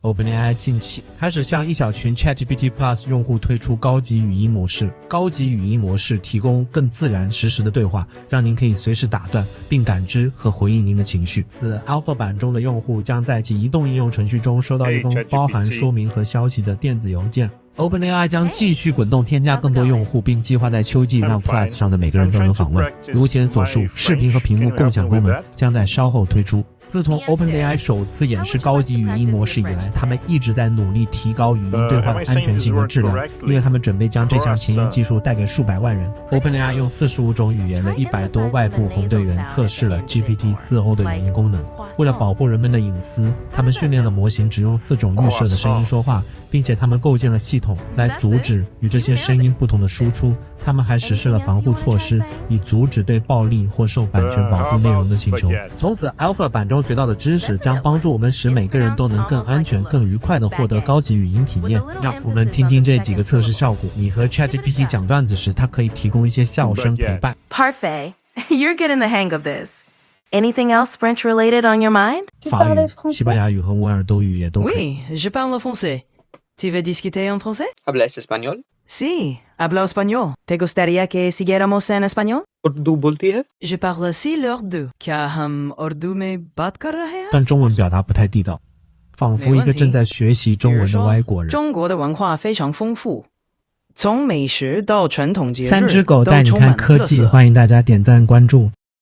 OpenAI 近期开始向一小群 ChatGPT Plus 用户推出高级语音模式。高级语音模式提供更自然实时的对话，让您可以随时打断并感知和回应您的情绪。Alpha 版中的用户将在其移动应用程序中收到一封包含说明和消息的电子邮件。OpenAI 将继续滚动添加更多用户，并计划在秋季让 Plus 上的每个人都能访问。如前所述，视频和屏幕共享功能将在稍后推出。自从 OpenAI 首次演示高级语音模式以来，他们一直在努力提高语音对话的安全性和质量，因为他们准备将这项前沿技术带给数百万人。OpenAI 用45种语言的100多外部红队员测试了 GPT-4o 的语音功能。为了保护人们的隐私，他们训练了模型只用4种预设的声音说话，并且他们构建了系统来阻止与这些声音不同的输出。他们还实施了防护措施，以阻止对暴力或受版权保护内容的请求。从此 Alpha 版中学到的知识将帮助我们使每个人都能更安全、更愉快地获得高级语音体验。让我们听听这几个测试效果。你和 ChatGPT 讲段子时，它可以提供一些笑声陪伴。Parfait. You're getting the hang of this. Anything else French related on your mind? 法语、西班牙语和维尔多语也都可以。Oui, je parle français. Tu veux discuter en français? ¿Hablas español? Sí, hablo español. ¿Te gustaría que siguiéramos en español? Urdu बोलती है? Je parle aussi l'urdu. क्या हम उर्दू में बात कर रहे हैं? 但中文表达不太地道，仿佛一个正在学习中文的外国人。中国的文化非常丰富，从美食到传统节日三只狗带你都充满了看科技，特色。欢迎大家点赞关注。